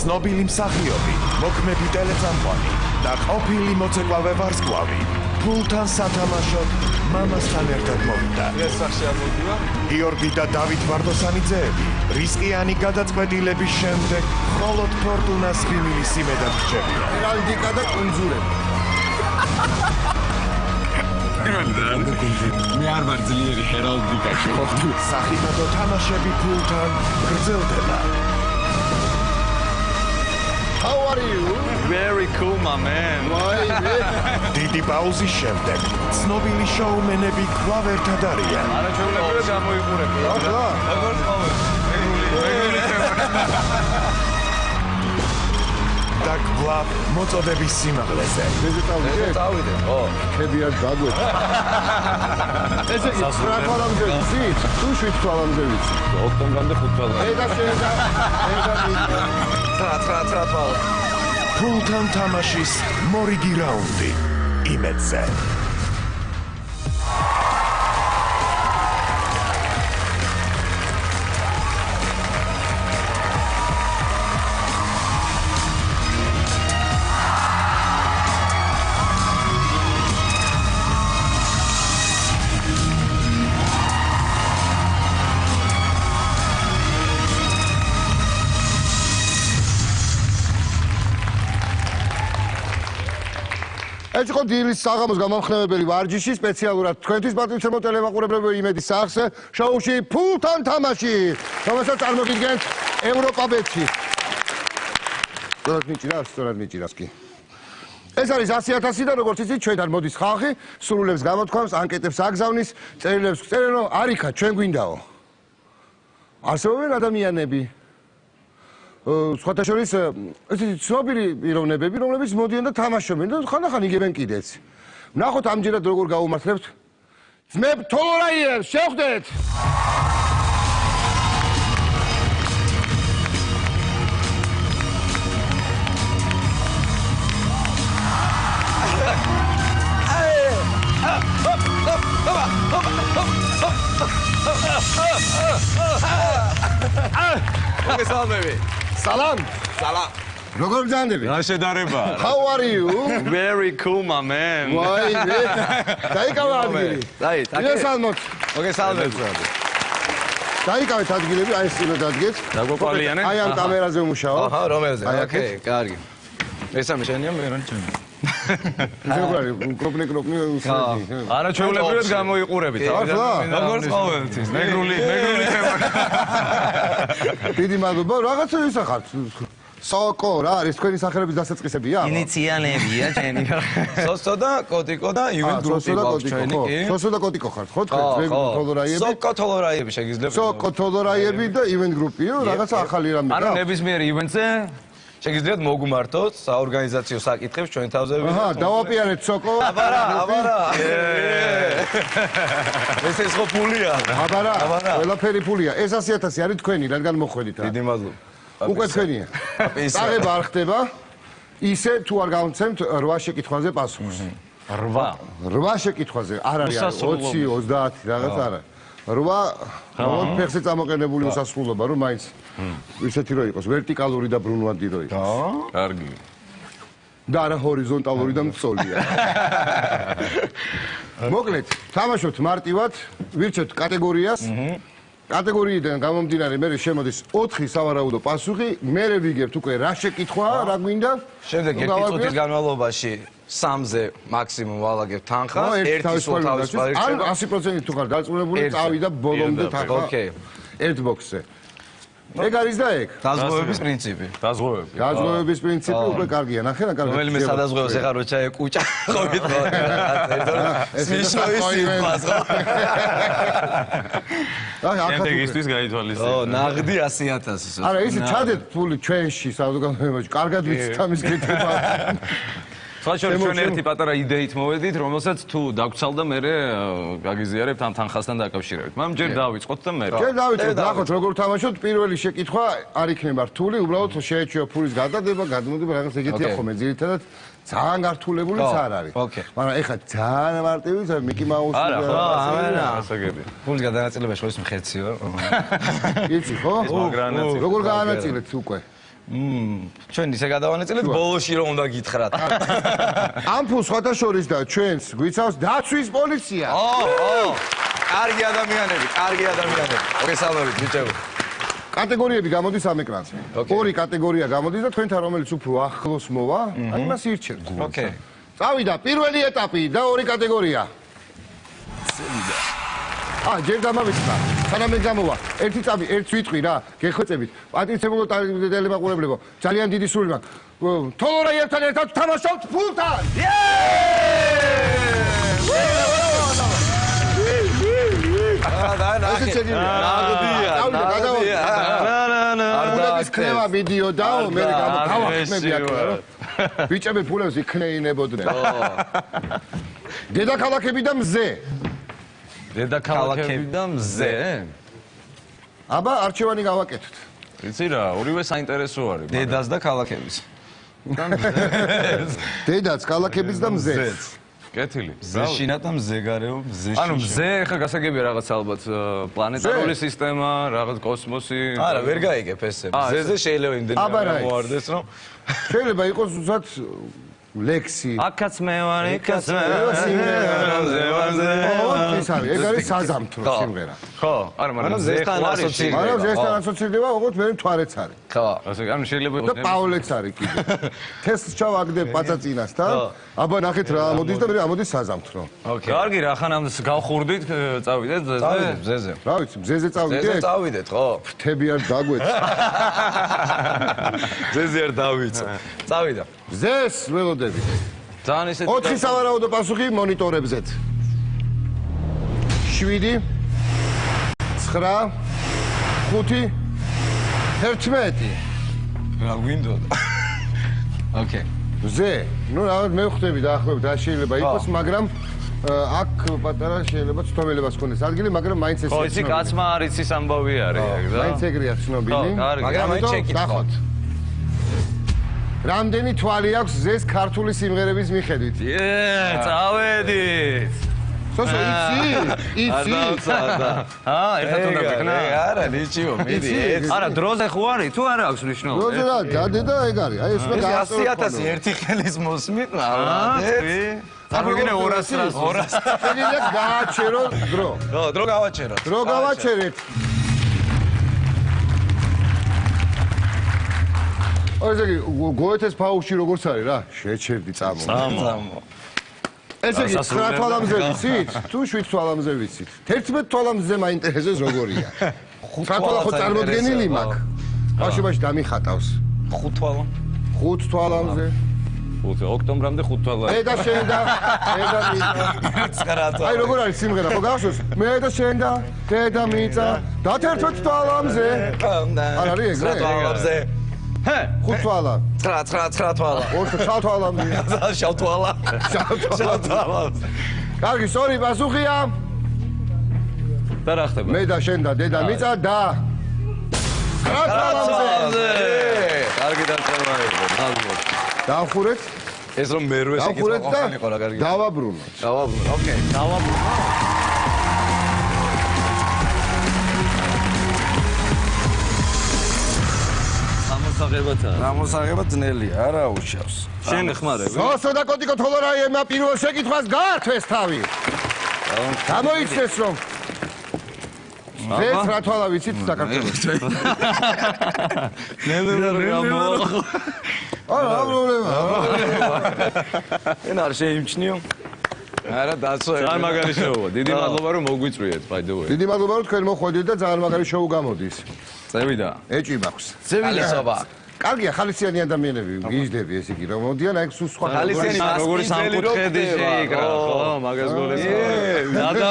ცნობილი მსახიობი, მოქმედი ტელეწამყვანი და ყოფილი მოცეკვავე ვარსკვლავი ფულთან სათამაშოდ მამასთან ერთად მოვიდა. ეს სახში ამოდივა? გიორგი და დავით ვარდოსანიძეები რისკიანი გადაწყვეტილების შემდეგ მხოლოდ ფორტუნას ფილის იმედად რჩებიან. ჰერალდიკა და კუნძულები. მე არ ვარ ძლიერი ჰერალდიკაში ყოფილი. სახიფათო თამაშები ფულთან გრძელდება. How are you? Very cool, my man. დიდი პაუზის შემდეგ ცნობილი შოუმენები კვლავ ერთად არიან. არა ჩვეულებრივად გამოიყურები. ახლა? როგორც ყოველ. მეგრული და კვლავ მოწოდების სიმაღლეზე. წავიდე. ო, ხებიად გაგვეთ. ესე იგი, რა თვალამდე ვიცით? თუ 7 თვალამდე ვიცით. ოქტომბრამდე 5 თვალა. და შეიძლება თვალა. ფულთან თამაშის მორიგი რაუნდი იმედზე. ეს იყო დილის საღამოს გამომხნევებელი ვარჯიში სპეციალურად თქვენთვის პატრიოტებო ტელემაყურებლები იმედის სახზე შოუში ფულთან თამაში რომელსაც წარმოგიდგენთ ევროპა-ბეტში. სწორად მიჭირავს კი. ეს არის 100,000 და როგორც იცით ჩვენთან მოდის ხალხი, სრულებს გამოთქვამს, ანკეტებს აგზავნის, წერილებს წერენ, რომ არიქა ჩვენ გვინდაო. არსებობენ ადამიანები სხვათა შორის ესეთი ცნობილი პიროვნებები, რომლებიც მოდიან და თამაშობენ და ხანდახან იგებენ კიდეც. ვნახოთ ამჯერად როგორ გაუმართლებთ. ძმებ თოლორაიებს, შევხვდეთ! მოგესალმები. სალამ! სალამ. როგორ ბრძანდები? რა შედარება? How are you? Very cool, my man. ვაი, დაიკავა ადგილი. მოგესალმოთ. მოგესალმებით. დაიკავეთ ადგილები, აი ეს წინო დადგეთ. დაგოყალიანე? აი ამ კამერაზე ვმუშაო. აჰა, რომელზე? ოკეი, კარგი. ესამე შენია, მე რა ჩემი. ზოგადად კროპნი უსწრები. არა ჩვეულებრივად გამოიყურებით. როგორც ყოველთვის. მეგრული თემა. დიდი მადლობა. რაღაცა ისახართ. სოკო რა არის თქვენი სახელების დასაწყისებია? ინიციალებია ჩემი. სოსო და კოტიკო და ივენ გრუპი გვაქვს ჩვენი კი. სოსო და კოტიკო ხართ, ხო თქვენ? თოლორაიები. სოკო თოლორაიები შეგიძლია. სოკო თოლორაიები და ივენ გრუპიო, რაღაცა ახალი რამე. ანუ ნებისმიერ ივენტზე შეგიძლიათ მოგმართოთ საორგანიზაციო საკითხებს ჩვენ თავზე. აჰა, დავაპირეთ სოკო. აბარა. ეს ხო ფულია. აბარა. ყველაფერი ფულია. ეს 100,000 არის თქვენი, რადგან მოხვედით. დიდი მადლობა. უკვე თქვენია. წაღება არ ხდება. ისე თუ არ გავცემთ 8 შეკითხვაზე პასუხს. 8 შეკითხვაზე. არ არის 20, 30 რაღაც არა. 8 ფეხზე წამოყენებული უსასრულობა, რომ მაინც ისეთი რო იყოს, ვერტიკალური და ბრუნვადი რო იყოს. კარგი. და არა ჰორიზონტალური და მწოლია. მოკლედ, თამაშობთ მარტივად, ვირჩევთ კატეგორიას. კატეგორიიდან გამომდინარე მე შემოდის 4 სავარაუდო პასუხი, მე ვიგებთ უკვე რა შეკითხვაა, რა გვინდა. შემდეგ 1 წუთის განმავლობაში 3-ზე მაქსიმუმ ვალაგებ თანხას, 1 სულთავის პარიშება. ან 100% თუ ხარ დაწუნებული, წავიდა ბოლომდე თანხა. ოკეი. ერთ ბოქსზე. ეგ არის და ეგ. დაზღვევების პრინციპი. დაზღვევების პრინციპი უკვე კარგია, ნახე რა კარგია. რომელიმე სადაზღვევოს ეხა რო ჩაეკუჭა, ყოფით ეს მისოისი პასო. ენდეგისთვის გაითვალისწინე. ო, ნაღდი 100,000. არა, ისე ჩადეთ ფული ჩვენში საზოგადოებაში. კარგად ვიცით ამის კეთება. სხვაშორის ჩვენ ერთი პატარა იდეით მოვედით, რომელსაც თუ დაგვრცალდა მე გაგიზიარებთ ამ თანხასთან დაკავშირებით. მაგრამ ჯერ დავიწყოთ და მე. ჯერ დავიწყოთ, ნახოთ როგორ თამაშობთ. პირველი შეკითხვა არ იქნება რთული, უბრალოდ შეეჩვევა ფულის გადადება, გადმოდება, რაღაც ეგეთია ხოლმე ძირითადად. ძალიან გართულებულიც არ არის. მაგრამ ეხლა ძალიან მარტივი, მიკი მაუსი. არა, არა, ასაგები. ფულის გადანაწილებაში ხო ის მხეციო. იცი ხო? როგორ გაანაწილეთ უკვე? ჩვენ ისე გადავანაწილეთ ბოლოში რომ უნდა გითხრათ. ამ ფულს სხვათა შორის და ჩვენს გვიცავს დაცვის პოლიცია. კარგი ადამიანები. მოგესალმებით, ბიჭებო. კატეგორიები გამოდის ამ ეკრანზე. ორი კატეგორია გამოდის და თქვენთან რომელიც უფრო ახლოს მოვა, აი მას ირჩევთ. ოკეი. წავიდა პირველი ეტაპი და ორი კატეგორია. ჯერ დამავიწყდა. სანამ მე გამოვა, ერთი წამი, ერთ ვიტყვი რა, გეხვეწებით. პატრიცებულო ტელემაყურებლებო, ძალიან დიდი სურვილი მაქვს. თოლორაიებთან ერთად თამაშობთ ფულთან. ფულების ქნება მიდიოდაო, მე გავახმები აქ რა. ბიჭები ფულებს იქნეინებოდნენ. დედაქალაქები და მზე. დედაქალაქები და მზე. აბა არჩევანი გავაკეთოთ. იცი რა, ორივე საინტერესო არის. დედას და ქალაქების. დედაც, ქალაქების და მზეც. კეთილი. ზეშინა და მზე გარეო, მზეში. ანუ მზე ხა გასაგებია რაღაც ალბათ პლანეტარული სისტემა, რაღაც კოსმოსი. არა, ვერ გაიგებ ესე. მზეზე შეიძლება იმდენი მოარდეს, რომ შეიძლება იყოს უცად ლექსი. აქაც მე ვარ, იქაც მე ეს არის, ეგ არის საზამთრო სიმღერა. ხო, არა, მაგრამ ზესთან ასოცირდება. მაგრამ ზესთან ასოცირდება, ოღონდ მე მთვარეც არის. ხო. ასე ანუ შეიძლება და პაოლეც არის კიდე. თესლს ჩავაგდებ პაწაწინასთან. აბა ნახეთ რა ამოდის და მე ამოდის საზამთრო. ოკეი. კარგი რა, ხან ამ გავხურდით, წავიდეთ მზეზე. რა ვიცი, მზეზე მზეზე წავიდეთ. წავიდეთ, ხო? ფრთები არ დაგვეც. მზეზე არ დავიცო. წავიდა. მზეს ველოდები. ძალიან ისეთი 4 სავარაუდო პასუხი მონიტორებზეთ. 7 9 5 11 რა გვინდოდა? ოკეი. მზე, ნუ რაღაც მე ვხვდები დაახლოებით რა შეიძლება იყოს, მაგრამ აქ პატარა შეიძლება ცნობელებას ქონდეს ადგილი, მაგრამ მაინც ეს ხო, იცი კაცმა არ იცის ამბავი არის ეგ და. მაინც ეგრეა ცნობილი. მაგრამ მაინც შეკითხოთ. რამდენი თვალი აქვს ზეს ქართული სიმღერების მიხედვით? წავედით. სოსო იცი? ერთად უნდა ვიქნა? არა, ნიჩიო, მიდი. არა, დროზე ხო არის? თუ არა აქვს მნიშვნელობა? როზე რა, დადე და ეგ არის. აი ეს მე 100.000 ერთი ხელის მოსმით, ალბათ. წარმოგიდგენე 200. შეიძლება გააჩერო დრო. ხო, დრო გავაჩეროთ. დრო გავაჩერეთ. ესე იგი, გოეთეს ფაუში როგორც არის რა? შეჩერდი წამო. ესე იგი, 9 თვალამზე ვიცით? თუ 7 თვალამზე ვიცით? 11 თვალამზე მაინტერესებს როგორია. 5 თვალა ხო წარმოდგენილი მაქვს. ბავშვობაში დამიხატავს. 5 თვალა. 5 თვალამზე. ოქტომბრამდე 5 თვალა. მე და შენ და აი როგორ არის სიმღერა, ხო გავხსოვს? მე და შენ და დედა მიწა და 11 თვალამზე. არ არის ეგრე? 9 თვალამზე. 5 თვალა. 9 თვალა. 4 თვალამზე. შავ თვალა. შავ თვალა. კარგი, სწორი პასუხია. და რა ხდება? მე და შენ და დედა მიწა და 9 თვალამზე. კარგი დაწევა იყო. ალბათ. დავხურეთ. ეს რომ მერვე დავხურეთ შეკითხვა და ყოფილიყო რა კარგი. დავაბრუნოთ. დავაბრუნოთ. ოკეი. გამოსაღება ძნელია, არა უშავს. შენ ხმარები? სოსო და კოტიკო თოლორაიებმა პირველ შეკითხვას გაართვეს თავი. გამოიცნეს რომ ზეც რა თვალა ვიცით საქართველოს. არა, პრობლემა.ენ არ შეიმჩნიო? არა, დაცვა. ძალიან მაგარი შოუა. დიდი მადლობა რომ მოგვიწვიეთ, by the way. დიდი მადლობა რომ თქვენ მოხვედით და ძალიან მაგარი შოუ გამოდის. წევიდა. ეჭვი მაქვს. ცივილიზობა. კარგია, ხალისიანი ადამიანები გიждები ეს იგი რომ მოდიან აი სულ სხვა ხალისიანი როგორი სამკუთხედი შეიკრა, ხო, მაგას გოლეს. და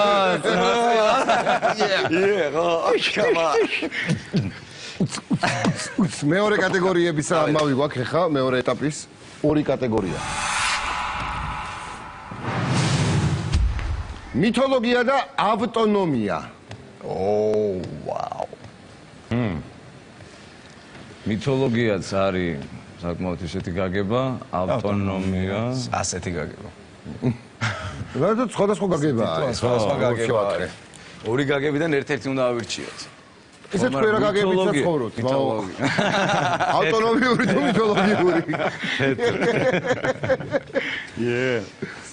მეორე კატეგორიების ამავი გვაქვს ახლა, მეორე ეტაპის ორი კატეგორია. მითოლოგია და ავტონომია. ვაუ. მითოლოგიაც არის საკმაოდ ისეთი გაგება, ავტონომია, ასეთი გაგება. რა სხვადასხვა გაგებაა ეს. სხვადასხვა გაგება არის. ორი გაგებიდან ერთ-ერთი უნდა ავირჩიოთ. ესე თქვენ რა გაგებით და ცხოვრობთ? ავტონომიური თუ მითოლოგიური?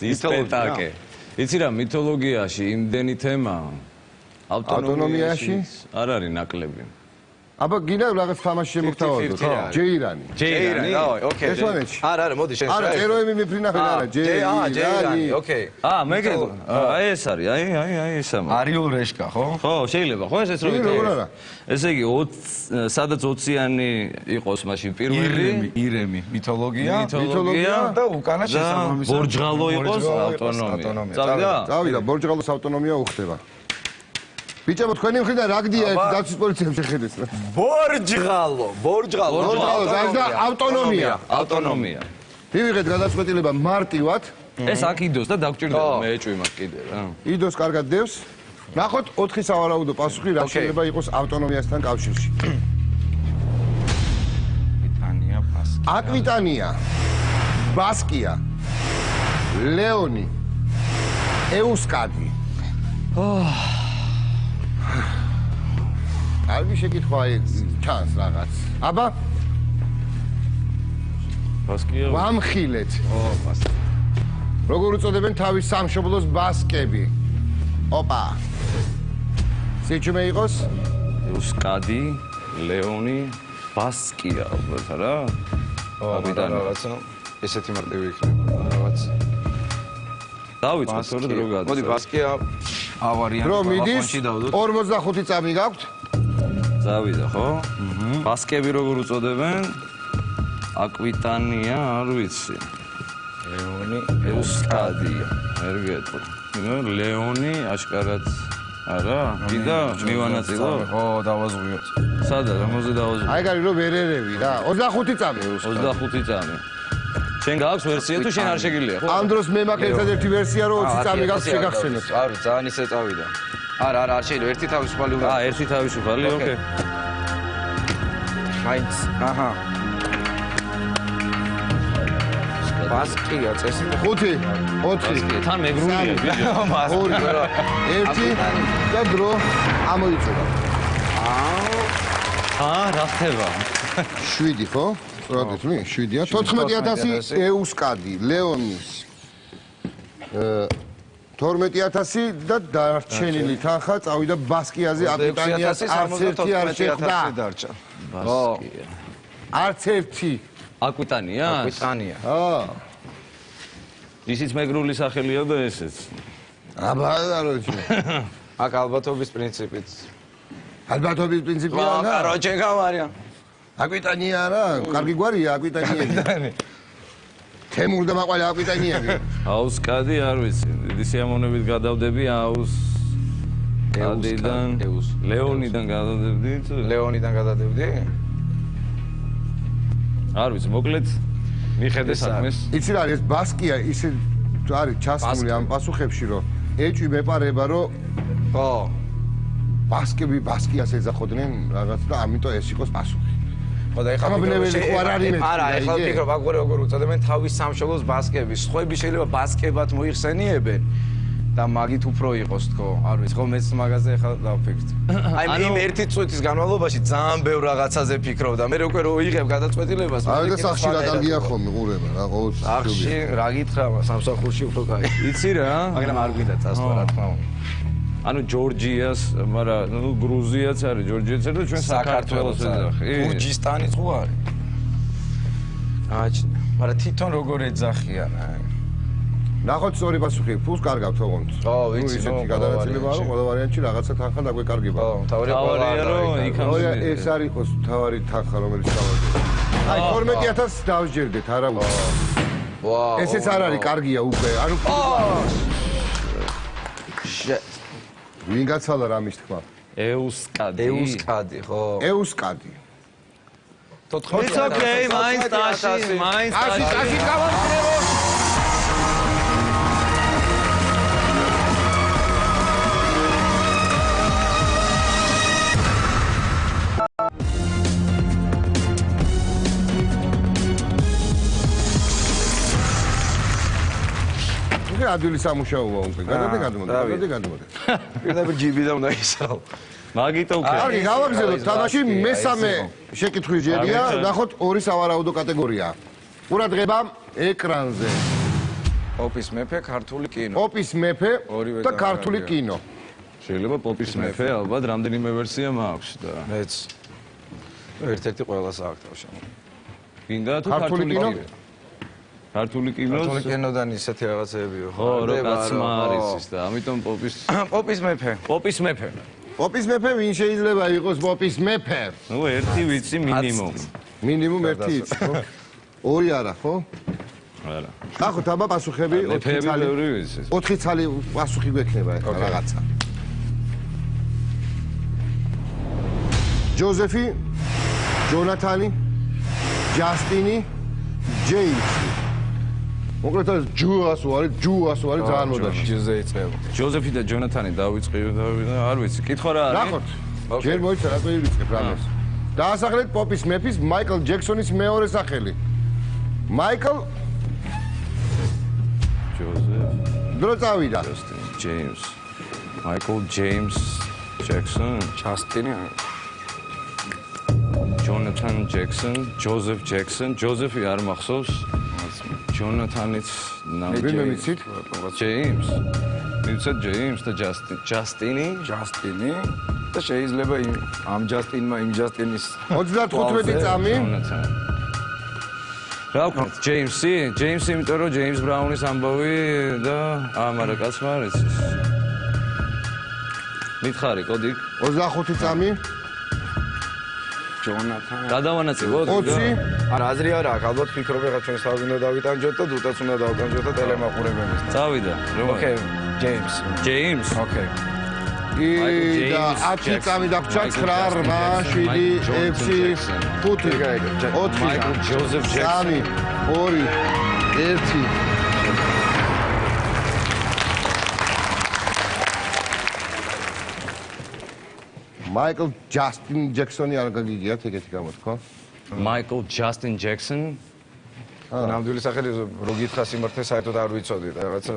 მითოლოგია. იცი რა მითოლოგიაში იმდენი თემაა. ავტონომიაში არ არის ნაკლები. აბა გინდა რაღაც თამაში შემოგთავაზოთ? ჯეირანი. ჯეირანი, ოკეი. ესვანეთში. არა, მოდი შენ. არა, წეროები მიფრინავენ არა, ჯეირანი, ოკეი. მეგე ეს არის, აი ესა. არიულ რეშკა, ხო? ხო, შეიძლება, ხო ესეც რო არა. ესე იგი 20 სადაც 20-იანი იყოს მაშინ პირველი ირემი, მითოლოგია მითოლოგია და უკანა შესაბამისად ბორჯღალო იყოს ავტონომია. წავიდა? წავიდა, ბორჯღალოს ავტონომია უხდება. ბიჭებო, თქვენი მხრიდან რა გდია ეს დაცვის პოლიციამ შეხედეს? ბორჯღალო და ავტონომია. მივიღეთ გადაწყვეტილება მარტივად. ეს აქ იდოს და დაგჭირდება მე ეჭვი მას კიდე რა. იდოს კარგად დევს. ნახოთ 4 სავარაუდო პასუხი რა შეიძლება იყოს ავტონომიასთან კავშირში. აკვიტანია, ბასკია, ლეონი, ეუსკადი. კარგი შეკითხვა ჩანს რაღაც. აბა ბასკია. ვამხილეთ. ბასკი. როგორ უწოდებენ თავის სამშობლოს ბასკები? ოპა. სიჩუმე იყოს? ეუსკადი, ლეონი, ბასკია, უბრალოდ რა? რაღაცა ესეთი მარტივი იქნება რაღაც. დავიწყოთ თორე დრო გადის. მოდი ბასკია ავარიანტი. დრო მიდის? 45 წამი გაქვთ? წავიდა, ხო? ბასკები როგორ უწოდებენ? აკვიტანია, არ ვიცი. ლეონი, ეუსკადია. ერგეთო. ლეონი აშკარად არა? კიდე მივანაწილო? ხო, დავაზღვიოთ. სადა, რომელზე დავაზღვიოთ? აი გარი რომ ვერ ერევი რა. 25 წამი. 25 წამი. შენ გაქვს ვერსია თუ შენ არ შეგიძლია, ხო? ამ დროს მე მაქვს ერთადერთი ვერსია რომ 20 წამი გაქვს შეგახსენოთ. არა, ძალიან ისე წავიდა. არა, არ შეიძლება ერთი თავისუფალი უნდა. ერთი თავისუფალი, ოკეი. მაინც, აჰა. ბასკია წესი. 5, 4. თან მეგრულია, ბიჭო. 1 და დრო ამოიწურა. რა ხდება? 7 ხო? სწორად იცი? 7-ია. 14000 ეუსკადი, ლეონის. 12000 და დარჩენილი თანხა წავიდა ბასკიაზე, აკვიტანიას არც ერთი არ შეხვდა. ბასკია. არც ერთი. აკვიტანიას? აკვიტანია. ისიც მეგრული სახელია და ესეც. აბა არა ჩი. აქ ალბათობის პრინციპით. ალბათობის პრინციპია რა? კაროჩე გამარია. აკვიტანია რა, კარგი გვარია აკვიტანიები. თემურ და მაყვალე აკვიტანიები. აუსკადი არ ვიცი. დიდი სიამოვნებით გადავდები აუსკადიდან. ლეონიდან გადავდებდი თუ ლეონიდან გადადებდი? არ ვიცი, მოკლედ მიხედე საქმეს. იცი რა არის ბასკია ისე არის ჩასმული ამ პასუხებში რომ ეჭვი მეპარება რომ ხო. ბასკები ბასკიას ეძახოდნენ რაღაც და ამიტომ ეს იყოს პასუხი. ხო და ეხლა არა, ეხლა ვფიქრობ აქ როგორ უწოდებენ თავის სამშობლოს ბასკები. სხვები შეიძლება ბასკებად მოიხსენიებენ და მაგით უფრო იყოს თქო. არ ვიცი, ხო მეც მაგაზე ეხლა დავფიქრდი. აი იმ ერთი წუთის განმავლობაში ძალიან ბევრ რაღაცაზე ფიქრობ და მე უკვე რო ვიღებ გადაწყვეტილებას. აი და სახში რა კარგია ხომ მიყურება რა ყოველთვის. სახში რა გითხრა, სამსახურში უფრო კაი. იცი რა? მაგრამ არ გვინდა წასვლა რა თქმა უნდა. ანუ ჯორჯიას, მაგრამ ნუ გრუზიაც არის, ჯორჯიაც არის და ჩვენ საქართველოს ეძახი. გურჯისტანიც ხო არის? აჩ, მაგრამ თვითონ როგორ ეძახიან აი. ნახოთ სწორი პასუხი, ფულს კარგავთ ოღონდ. ხო, ვიცი, ისეთი გადაწყვეტილება რომ ყველა ვარიანტში რაღაცა თანხა დაგვეკარგება. ხო, თავარია რომ იქ ეს არის იყოს თავარი თანხა რომელიც დავაძებთ. აი 12000 დავსჯერდეთ, არა ვიცი. ვაუ. ესეც არ არის კარგია უკვე. ანუ ვინ გაცვალა რამის თქმა? ეუსკადი. ეუსკადი, ხო. ეუსკადი. 14. It's okay, მაინც ტაში. ტაში გავამწრებო. ადვილი სამუშაოა უკვე. გადადე. პირდაპირ ჯიბი და უნდა ისაო. მაგიტო უკვე. კარგი, გავაგზავნოთ თამაში მესამე შეკითხვის ჯერია, ნახოთ ორი სავარაუდო კატეგორია. ყურადღება ეკრანზე. პოპის მეფე, ქართული კინო. პოპის მეფე და ქართული კინო. შეიძლება პოპის მეფე, ალბათ რამდენიმე ვერსია მაქვს და მეც ერთ-ერთი ყველას აქვს თავში. გინდა თუ ქართული კინო? ქართული კინოს ქართული კინოდან ისეთი რაღაცეებიო. ხო, რო კაცმა არის ის და ამიტომ პოპის მეფე. პოპის მეფე. პოპის მეფე ვინ შეიძლება იყოს პოპის მეფე? ნუ ერთი ვიცი მინიმუმ. მინიმუმ ერთი იცი, ხო? ორი არა, ხო? არა. ნახოთ აბა პასუხები 4 მეფეები ცალი. ბევრი ვიცი. 4 ცალი პასუხი გვექნება ახლა რაღაცა. ჯოზეფი, ჯონათანი, ჯასტინი, ჯეიმსი. მოკლედ ჯუას ვარი ძალიან მოდაში. ჯუზე იწყება. ჯოზეფი და ჯონათანი დავიწყე და არ ვიცი. კითხვა რა არის? ნახოთ. ჯერ მოიცა რა ვიწყებ რამეს. დაასახელეთ პოპის მეფის მაიკლ ჯექსონის მეორე სახელი. მაიკლ ჯოზეფ დრო წავიდა. ჯეიმს. მაიკლ ჯეიმს ჯექსონ, ჩასტინი. ჯონათან ჯექსონ, ჯოზეფ ჯექსონ, ჯოზეფი არ მახსოვს. ჯონათანიც ვინმე მიცით? ჯეიმს. მიცეთ ჯეიმს და ჯასტინი. და შეიძლება ამ ჯასტინმა იმ ჯასტინის 35 წამი. ჯონათან. რა ვქნათ ჯეიმსი? ჯეიმსი, იმიტომ რომ ჯეიმს ბრაუნის ამბავი და მაგრამ კაცმა არის ის. მითხარი კოდი 25 წამი. ჯონათან. გადავანაწილოთ? 20. არა, აზრი არ აქვს, ალბათ ფიქრობ ახლა ჩვენ თავი უნდა დავიტანჯოთ და დუტაც უნდა დავტანჯოთ და ტელემაყურებელს. წავიდა. ოკეი, ჯეიმს. ჯეიმს. ოკეი. და 10 წამი დაგჭა 9 8 7 6 5 4 მაიკლ ჯოზეფ ჯექსონი. 2 1 მაიკლ ჯასტინ ჯექსონი არ გაგიგიათ ეგეთი გამოთქვა? მაიკლ ჯასტინ ჯექსონ. ნამდვილი სახელი რო გითხრა სიმართლე საერთოდ არ ვიცოდი და რაღაცა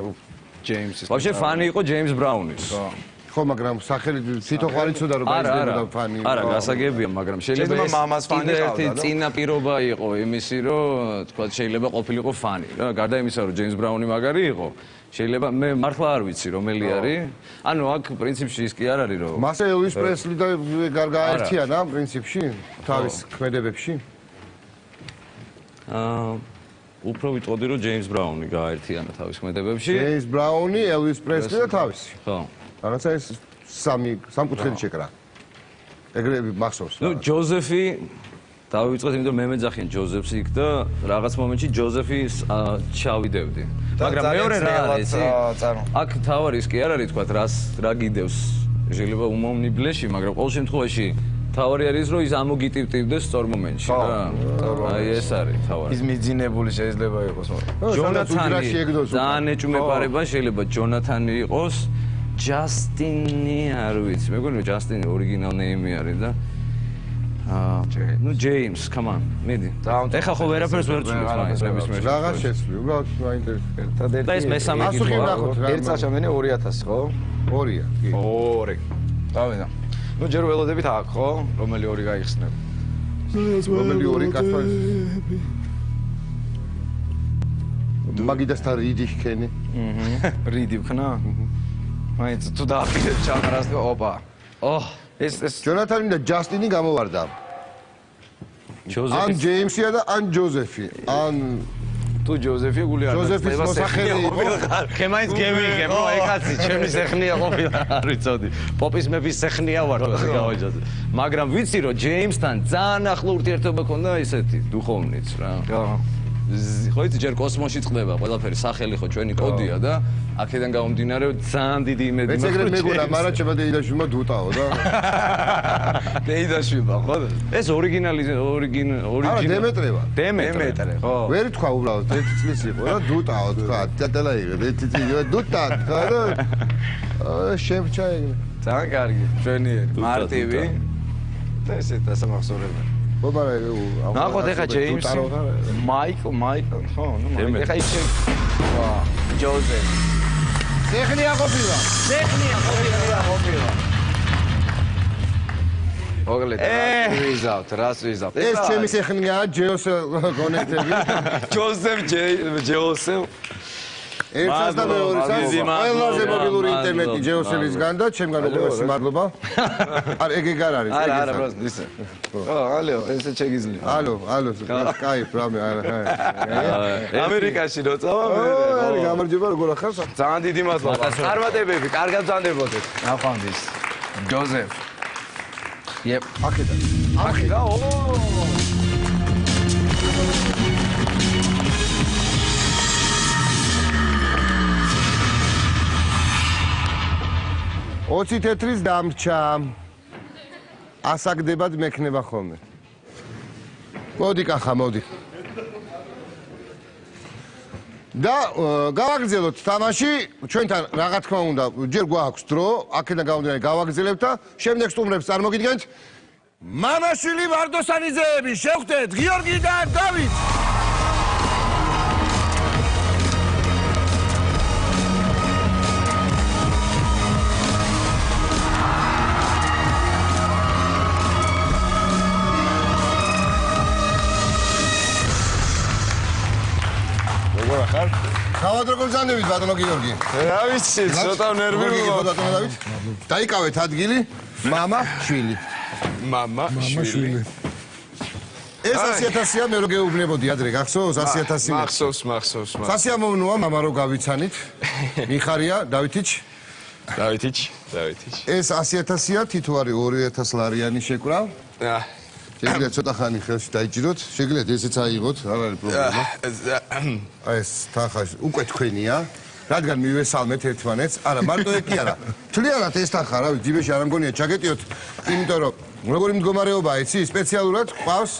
ჯეიმსის. ვაფშე ფანი იყო ჯეიმს ბრაუნის. ხო, მაგრამ სახელი თვითონ ხარ იცოდა რომ გაიზრდებოდა ფანი. არა, გასაგებია, მაგრამ შეიძლება ეს მამას ფანი კიდე ყავდა, ერთი წინაპირობა იყო იმისი, რომ თქვა შეიძლება ყოფილიყო ფანი, რა. გარდა იმისა, რომ ჯეიმს ბრაუნი მაგარი იყო, შეიძლება მე მართლა არ ვიცი რომელი არის. ანუ აქ პრინციპში ის კი არ არის, რომ მასე ელვის პრესლი და გაერთიანა პრინციპში თავის ქმედებებში. უფრო ვიტყოდი, რომ ჯეიმს ბრაუნი გააერთიანა თავის ქმედებებში. ჯეიმს ბრაუნი, ელვის პრესლი და თავისი. ხო. რაღაცა ეს სამკუთხედი შეკრა. ეგრევე მახსოვს. ნუ ჯოზეფი დავიწყოთ, იმიტომ მე მეძახიან ჯოზეფს იქ და რაღაც მომენტში ჯოზეფის ჩავიდევდი. მაგრამ მეორე რა არის? აქ თავარი ის კი არ არის, თქვა რა გიდევს. შეიძლება უმომნიბლეში, მაგრამ ყოველ შემთხვევაში თავარი არის, რომ ის ამოგიტივტივდეს სწორ მომენტში რა. აი ეს არის თავარი. ის მიძინებული შეიძლება იყოს, მაგრამ ჯონათანი ძალიან ეჭვმეპარება შეიძლება ჯონათანი იყოს. ჯასტინი არ ვიცი. მე მგონი რომ ჯასტინი ორიგინალ ნეიმი არის და ნუ ჯეიმს, come on, მიდი. ეხა ხო ვერაფერს ვერ წვით მაინც ნებისმიერ. რაღაც შეცვლი, უბრალოდ მაინტერესებს. და ეს მესამე კითხვა. ერთ წაშამდენი 2000, ხო? 2-ია, კი. 2. დავიდა. ნუ ჯერ ველოდებით აქ, ხო? რომელი ორი გაიხსნება? რომელი ორი კაცო? მაგიდასთან რიდი ხენი. რიდი ხნა? მაინც თუ დააფიქრებ ჩამარას და ოპა. ეს ჯონათანი და ჯასტინი გამოვარდა. ან ჯეიმსია და ან ჯოზეფი. ან თუ ჯოზეფი გული არ ჯოზეფის მოსახელი იყო. ხე მაინც გევიღებ, ო ეკაცი, ჩემი სეხნია ყოფილა, არ ვიცოდი. პოპის მეფის სეხნია ვარ თქო გავაჯაზე. მაგრამ ვიცი რომ ჯეიმსთან ძალიან ახლო ურთიერთობა ქონდა ისეთი დუხოვნიც რა. ხო იცი ჯერ კოსმოსში წყდება ყველაფერი სახელი ხო ჩვენი კოდია და აქედან გამომდინარე ძალიან დიდი იმედი მაქვს. ეგრე მეგონა, მაგრამ ჩემო დეიდაშვილმა დუტაო და. დეიდაშვილმა ხო? ეს ორიგინალი არა დემეტრევა. დემეტრე, ხო. ვერ თქვა უბრალოდ 1 წლის იყო და დუტაო თქვა. დატელა იღე 1 წელი დუტა თქვა და შემჭა ეგრე. ძალიან კარგი, ჩვენიერი, მარტივი. და ესეთ დასამახსოვრებელი. ნახოთ ეხა ჯეიმსი, მაიკლ, ხო, ნუ ეხა ის ვა, ჯოზეფ. სეხნია ყოფილა. მოგლეთ, რას ვიზავთ. ეს ჩემი სეხნია, ჯეოს კონექტები. ჯოსეფ. ერთსაც და მეორესაც ყველაზე მობილური ინტერნეტი ჯეოსელისგან და ჩემგან უყურესი მადლობა. არ ეგ არ არის. არა, просто ისე. ალო, ესე შეგიძლია. ალო, სკაიპ რამე არა. ამერიკაში რო წავა მე. არის გამარჯობა როგორ ახარ? ძალიან დიდი მადლობა. წარმატებები, კარგად ვზანდებოდეთ. ნახვამდის. ჯოზეფ. Yep. აქედან. აქედან. ო! 20 თეთრის დამრჩა. ასაგდებად მექნება ხოლმე. მოდი კახა, მოდი. და გავაგრძელოთ თამაში, ჩვენთან რა თქმა უნდა, ჯერ გვაქვს დრო, აქედან გამომდინარე გავაგრძელებთ და შემდეგ სტუმრებს წარმოგიდგენთ. მამაშვილი ვარდოსანიძეები, შევხვდეთ გიორგი და დავით. თავად როგორ ზანდებით ბატონო გიორგი? რა ვიცი, ცოტა ნერვიულობ. ბატონო დავით. დაიკავეთ ადგილი, მამა, შვილი. მამა, შვილი. ეს 100.000-ია, მე რო გეუბნებოდი ადრე, გახსოვს 100.000? მახსოვს. სასიამოვნოა, მამა რო გავიცანით. მიხარია, დავითიჩ. ეს 100.000-ია, თითო არის 2,000 ლარიანი შეკვრა. შეგიძლიათ ცოტა ხანი ხელში დაიჭიროთ, შეგიძლიათ ესეც აიღოთ, არ არის პრობლემა. ეს თანხა უკვე თქვენია, რადგან მივესალმეთ ერთმანეთს. არა, მარტო ეგ კი არა. თლიანად ეს თანხა, რა ვიცი, ჯიბეში არ ამგონია ჩაგეტიოთ, იმიტომ რომ როგორი მდგომარეობაა, იცი, სპეციალურად ყავს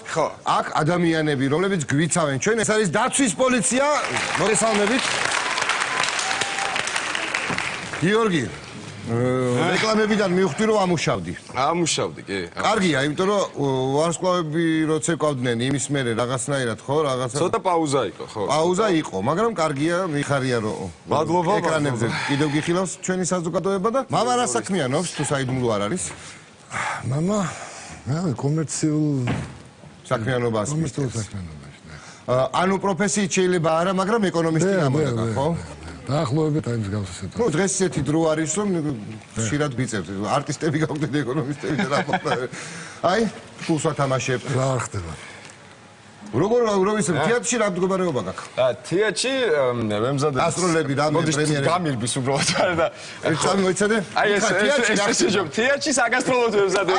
აქ ადამიანები, რომლებიც გვიცავენ ჩვენ. ეს არის დაცვის პოლიცია, მოგესალმებით. გიორგი რეკლამებიდან მივხვდი რომ ამუშავდი. ამუშავდი, კი. კარგია, იმიტომ რომ ვარსკვლავები როცა ეკავდნენ იმის მერე რაღაცნაირად ხო, რაღაცა. ცოტა პაუზა იყო, ხო? პაუზა იყო, მაგრამ კარგია, მიხარია რომ მადლობა. ეკრანებზე კიდევ გიხილავს ჩვენი საზოგადოება და მამა რა საქმიანობს, თუ საიდუმლო არ არის? მამა, კომერციულ საქმიანობას. კომერციულ საქმიანობაში. ანუ პროფესიით შეიძლება არა, მაგრამ ეკონომისტი გამოდაგა, ხო? დაახლოებით აი ეს გავსაცეთ. ნუ დღეს ისეთი დრო არის რომ ხშირად ვიწევთ. არტისტები გავხდეთ ეკონომისტები და რა მოხდა. აი, ფულს ვათამაშებთ. რა ხდება? როგორ ვიცი, თეატრში რა მდგომარეობა გაქვს? თეატრში მემზადე. ასროლები რა მე პრემიერები. გამირბის უბრალოდ არა და ერთ სამი მოიცადე? აი ეს თეატრში საგასტროლოდ მემზადე.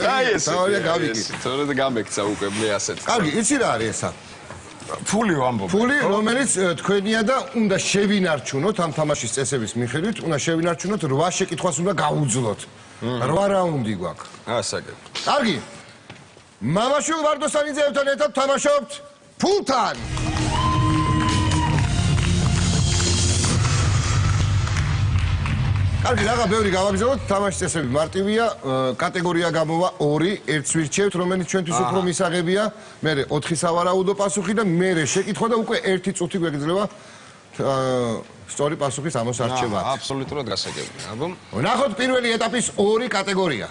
აი ეს. თავია გავიკი. თორე და გამექცა უკვე მე ასეთ. კარგი, იცი რა არის ესა? ფული ვამბობ. ფული, რომელიც თქვენია და უნდა შევინარჩუნოთ ამ თამაშის წესების მიხედვით, უნდა შევინარჩუნოთ 8 შეკითხვას უნდა გაუძლოთ. 8 რაუნდი გვაქვს. ასაგებ. კარგი. მამაშვილ ვარდოსანიძეებთან ერთად თამაშობთ ფულთან. კარგი, რაღა ბევრი გავაგზავნოთ, თამაშის წესები მარტივია, კატეგორია გამოვა 2, ერთს ვირჩევთ, რომელიც ჩვენთვის უფრო მისაღებია, მერე 4 სავარაუდო პასუხი და მერე შეკითხვა და უკვე 1 წუთი გვეგრძელება სწორი პასუხის ამოსარჩევად. აბსოლუტურად გასაგებია, აბა. ნახოთ პირველი ეტაპის 2 კატეგორია.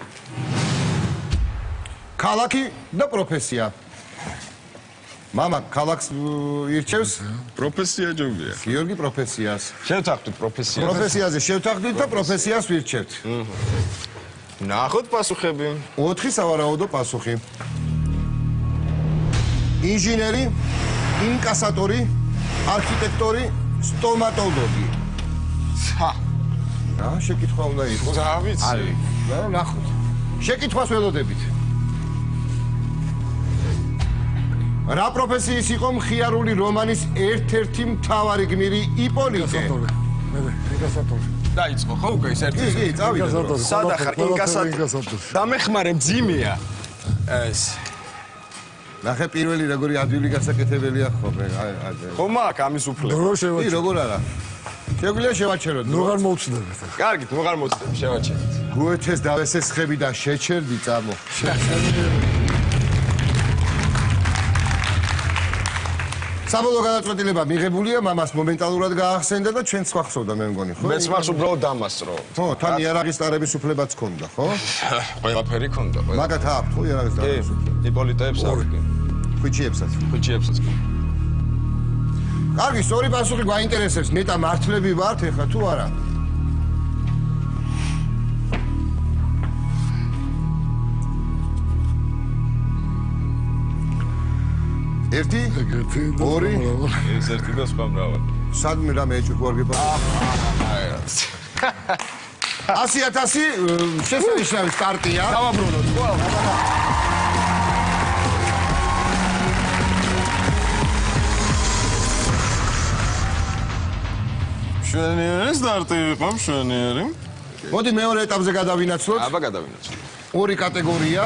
ქალაქი და პროფესია. მამა ქალაქს ირჩევს? პროფესია ჯობია. გიორგი პროფესიას. შევთანხმდით პროფესიას. პროფესიაზე შევთანხმდით და პროფესიას ვირჩევთ. ნახოთ პასუხები. 4 სავარაუდო პასუხი. ინჟინერი, ინკასატორი, არქიტექტორი, სტომატოლოგი. რა შეკითხვა უნდა იყოს? დავიცი. ნახოთ. შეკითხვას ველოდებით. რა პროფესიის იყო მხიარული რომანის ერთ-ერთი მთავარი გმირი იპოლიტე? ინკასატორი. დაიწყო ხო უკვე ეს ერთი. კი, წავიდა. სადა ხარ ინკასატორი. დამეხმარე მძიმეა. ეს. ნახე პირველი როგორი ადვილი გასაკეთებელია ხო მე. ხო მაქვს ამის უფლება. როგორ კი, შევაჩეროთ? როგორ არა. შეგვიძლია შევაჩეროთ. როგორ მოვწდებით? კარგით, მოღარ მოწდები, შევაჩერეთ. გუეთეს დავესეს ხები და შეჩერდი წამო. საბოლოო გადაწყვეტილება მიღებულია, მამას მომენტალურად გაახსენდა და ჩვენ სხვა ხსოვდა მე მგონი, ხო? მეც მახს უბრალოდ დამასწრო. ხო, თან იარაღის ტარების უფლებაც ჰქონდა, ხო? ყველაფერი ქონდა, ყველა. მაგათ აქვს ხო იარაღის ტარების უფლება? იპოლიტეებს აქვს. ხუჩიებსაც. ხუჩიებსაც. კარგი, სწორი პასუხი გვაინტერესებს, მეტა მართლები ვართ ეხლა თუ არა? ერთი, ორი, ეს ერთი და სხვა მრავალი. სადმე რამე ეჭვგორგება? 100,000 შესანიშნავი სტარტია. დავაბრუნოთ, ხო? მშვენიერი სტარტი იყო, მშვენიერი. მოდი მეორე ეტაპზე გადავინაცვლოთ. აბა გადავინაცვლოთ. ორი კატეგორია.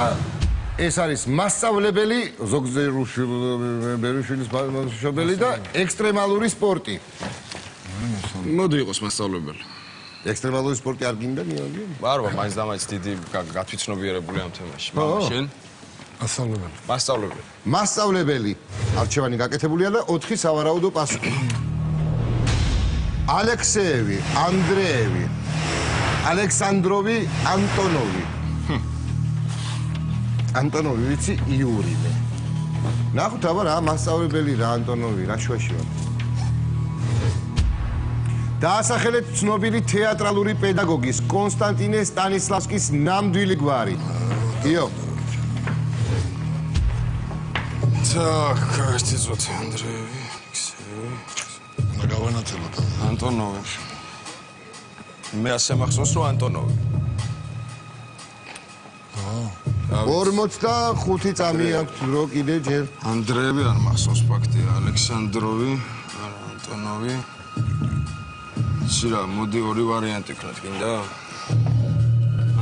ეს არის მასწავლებელი, ზოგზე ბერუშვილის მასწავლებელი და ექსტრემალური სპორტი. მოდი იყოს მასწავლებელი. ექსტრემალური სპორტი არ გინდა ნიაგი? არა, მაინც და მაინც დიდი გათვითცნობიერებული ამ თემაში. შენ ასწავლებელი. მასწავლებელი. მასწავლებელი. არჩევანი გაკეთებულია და 4 სავარაუდო პასუხი. ალექსეევი, ანდრეევი, ალექსანდროვი, ანტონოვი. ანტონოვი ვიცი იურინე. ნახოთ აბა რა მასწავლებელი რა ანტონოვი რა შუაში ვარ. დაასახელეთ ცნობილი თეატრალური პედაგოგის კონსტანტინე სტანისლავსკის ნამდვილი გვარი. იო. Так, ერთი წუთი ანდრეევი, ქსევი. გავანაცვლოთ. ანტონოვი. მე ასე მახსოვს რომ ანტონოვი. 45 წამი აქვს დრო კიდე ჯერ. ანდრეევი არ მახსოვს ფაქტია, ალექსანდროვი, არა ანტონოვი. სირა, მოდი ორი ვარიანტი ქნათ, გინდა?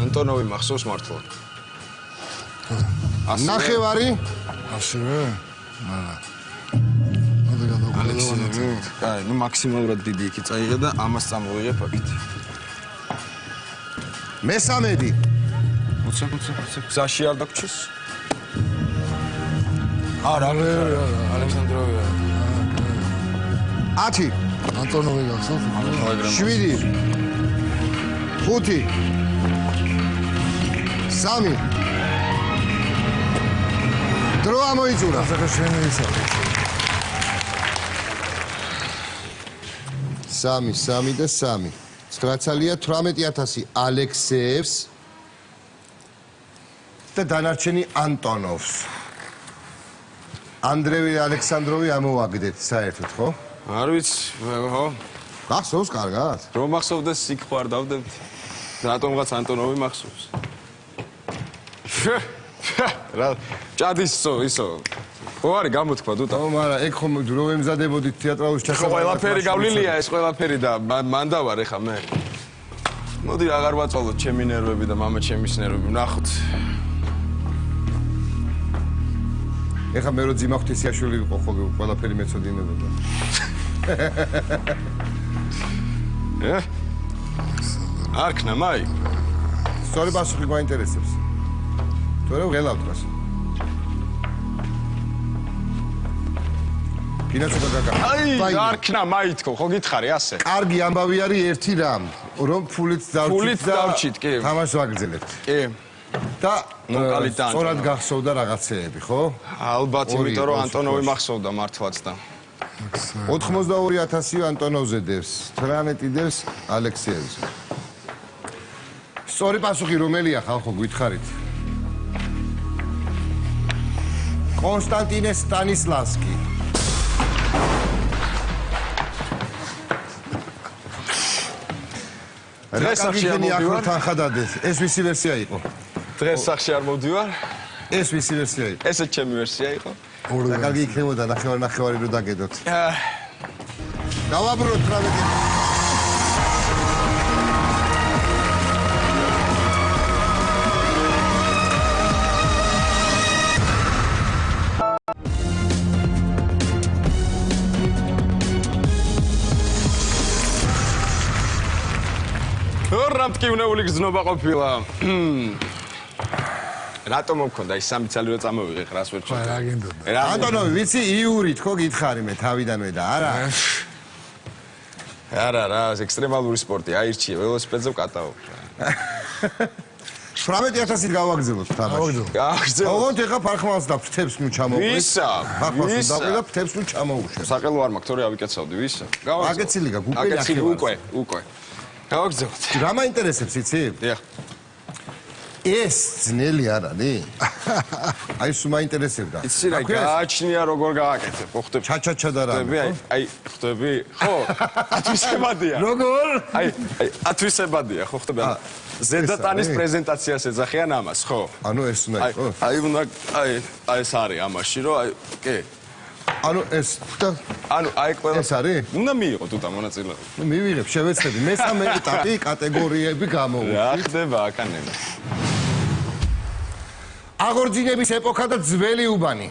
ანტონოვი მახსოვს მართლა. ნახევარი. ასევე? არა. მოდი გადავგადავანაცვლოთ. აი, ნუ მაქსიმალურად დიდი იქი წაიღე და ამას წამოვიღე ფაქტი. მესამედი. გზაში არ დაგჩის? არა, ალექსანდროვი. 10. ანტონოვი გახსოვს? 7. 5. 3. დრო ამოიწურა. ახლა შენი ისა. 3 და 3. 9 ცალია 18,000 ალექსეევს და დანარჩენი ანტონოვს. ანდრევი ალექსანდროვი ამოვაგდეთ საერთოდ, ხო? არ ვიცი, ხო? გახსოვს კარგად? რომ მახსოვდეს იქ ხო არ დავდებდი. რატომღაც ანტონოვი მახსოვს. რა ჭადის ისო. ხო არის გამოთქვა დუტა. ო, მაგრამ ეგ ხომ რო ემზადებოდით თეატრალურ ჩასაბარად. ყველაფერი გავლილია ეს ყველაფერი და მან დავარ ეხა მე. მოდი აღარ ვაწვალოთ ჩემი ნერვები და მამა ჩემის ნერვები. ნახოთ. ეხა მე რო ძიმა ღვთისიაშვილი ვიყო ხო ყველაფერი მეცოდინებოდა. არ ქნა მაი. სწორი პასუხი გვაინტერესებს. თორე ვღელავთ რას. ფინანსობა გაგა. აი, არ ქნა მაი თქო, ხო გითხარი ასე. კარგი ამბავი არის ერთი რამ, რომ ფულით დავჭით, კი. თამაშს ვაგრძელებთ. კი. და ნუ კალიტანტი. სწორად გახსოვდა რაღაცეები, ხო? ალბათ, იმიტომ რომ ანტონოვი მახსოვდა მართლაც და 82,000 ანტონოვზე დევს, 18 დევს ალექსეევს. სწორი პასუხი რომელია ხალხო გითხარით? კონსტანტინე სტანისლავსკი. დღეს სახში არ მოვდივარ. თანხადადეს. ეს ვისი ვერსია იყო? დღეს სახში არ მოვდივარ. ეს ვისი ვერსია იყო? ესეც ჩემი ვერსია იყო. და კარგი იქნებოდა ნახევარი რო დაგედოთ. დავაბრუნოთ 18. რა მტკივნეული გზნობა ყოფილა. რატომ მქონდა ის სამი ცალი რო წამოვიღე რას ვერ აი რა გინდოდა ანტონოვი ვიცი იური თქო გითხარი მე თავიდანვე და არა არა ექსტრემალური სპორტი აირჩიე ველოსიპედზე ვკატაო 18000-ით გავაგზავნოთ თამაში გავაგზავნოთ ოღონდ ეხა ფარხმალს და ფრთებს ნუ ჩამოყვეს ვისა ფარხმალს დაყვება ფრთებს ნუ ჩამოუშვეს საყელო არ მაქვს თორე ავიკეცავდი ვისა აკეცილი გაგუპელი აკეცილი უკვე გავაგზავნოთ რა მაინტერესებს იცი დიახ ეს ძნელი არ არის აი სულ მაინტერესებდა იცი რა გააჩნია როგორ გააკეთებ ხო ხტები ჩაჩაჩა და რა აი ხტები ხო ათვისებადია როგორ აი ათვისებადია ხო ხტები ზედატანის პრეზენტაციას ეძახიან ამას ხო ანუ ეს უნდა იყოს აი უნდა აი ეს არის ამაში რომ აი კი ანუ ეს და ანუ აი ყველა ეს არის უნდა მიიღო თუთა მონაწილეობა ნუ მივიღებ შევეცდები მესამე ეტაპი კატეგორიები გამოვიდა რა ხდება აკანემა აღორძინების ეპოქა და ძველი უბანი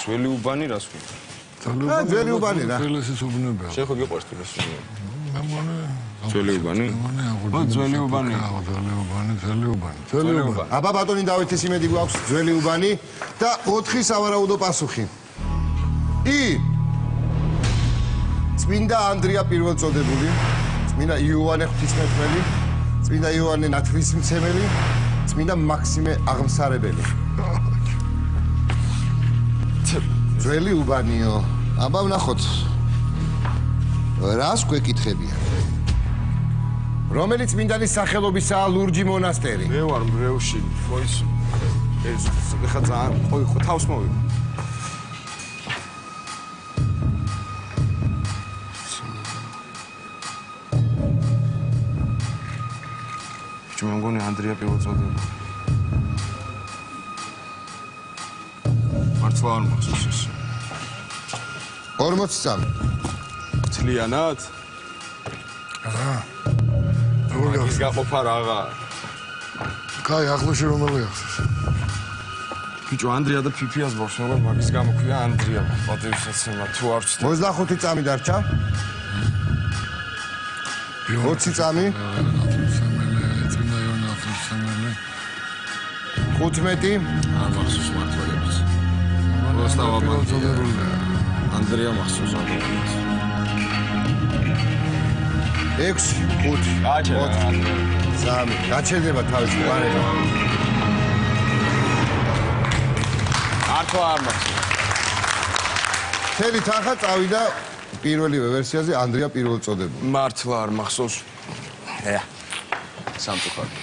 ძველი უბანი რას ვქნა ძველი უბანი რა ფილოსოფიის უბნებია შეხო გიყვარს ფილოსოფია მე მგონი ძველი უბანი ძველი უბანი ძველი უბანი აბა ბატონი დავითის იმედი გვაქვს ძველი უბანი და 4 სავარაუდო პასუხი წმინდა ანდრია პირველწოდებული წმინდა იოანე ღვთისმეტყველი წმინდა იოანე ნათლისმცემელი წმინდა მაქსიმე აღმსარებელი ძველი უბანიო აბა ვნახოთ რას გვეკითხებიან რომელი წმინდანის სახელობისაა ლურჯი მონასტერი მე ვარ მრევში ხო ის ეხა ძალიან ხო თავს მოვიდა მე მგონი ანდრია პირველწოდებული მართლა არ მახსოვს ეს 40 წამი მთლიანად ის გაყოფა რაღა კაი ახლოში რომელი ახსოვს ბიჭო ანდრია და ფიფიას ბორს როგორ მაგის გამოქვია ანდრია პატივისაცემა თუ არ ვცდები 25 წამი დარჩა 20 წამი 15 არ მახსოვს მართლაც просто ანდრია მახსოვს ანდრია 6 5 3 გაჩერდება თავის ყარება მართლა არ მახსოვს თელი თანხა წავიდა პირველივე ვერსიაზე ანდრია პირველწოდებული მართლა არ მახსოვს სამწუხაროდ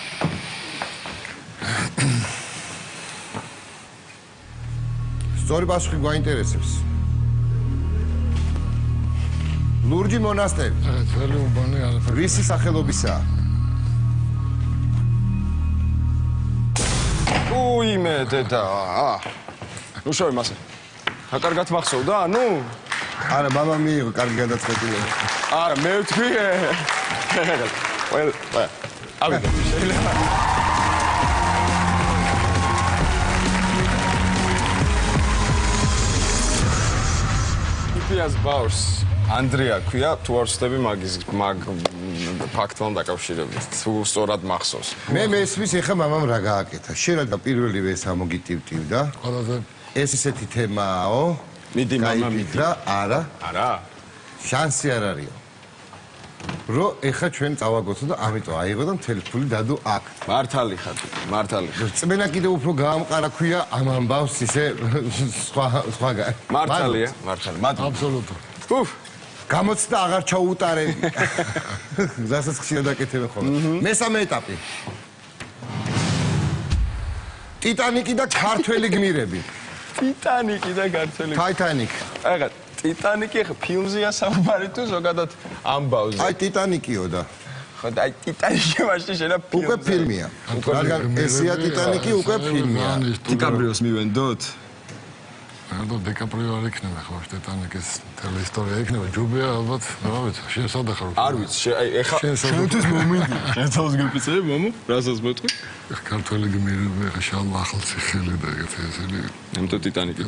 სწორი პასუხი გვაინტერესებს ლურჯი მონასტერი ძველი უბანი არაფერი რისი სახელობისაა უიმე დედა ნუ შევი მასე აკარგად მახსოვდა ნუ არა მამა მიიღო კარგი გადაწყვეტილება არა მე ვთქვი ყველა ავიდა შეიძლება ფიფიას ბაურს ანდრია ქვია თუ არ ვცდები მაგ ფაქტთან დაკავშირებით თუ სწორად მახსოვს მე მესმის ეხა მამამ რა გააკეთა შენ რა პირველივე ეს ამოგიტივტივდა ყველაზე ეს ისეთი თემაო მიდი მამა მიდი არა შანსი არ არისო რო ეხა ჩვენ წავაგოთ და ამიტომ აიღო და მთელი ფული დადო აქ მართალი ხარ წმენა კიდევ უფრო გაამყარა ქვია ამ ამბავს ისე სხვაგან მართალი აბსოლუტურად უფ გამოცდა აღარ ჩაუუტარე გზასაც ხშირად აკეთებენ ხოლმე მესამე ეტაპი ტიტანიკი და ქართველი გმირები ტიტანიკი და ქართველი ტაიტანიკ აღა ტიტანიკი ხა ფილმზეა საუბარი თუ ზოგადად ამბავზე აი ტიტანიკიო და ხო და აი ტიტანიკი მაშინ შენა უკვე ფილმია რადგან ესია ტიტანიკი უკვე ფილმია დიკაბრიოს მივენდოთ და დეკაპრიო არ იქნება ხო ტიტანიკის მთელი ისტორია იქნება ჯუბია ალბათ რა ვიცი შენ სადა ხარ არ ვიცი აი ეხა შენთვის მომინდი შენ თავს გიფიცები მომო რასაც მეთქვი ქართველი გმირები ხა შალვა ახალციხელი და ეგეთი ესენი ამიტომ ტიტანიკი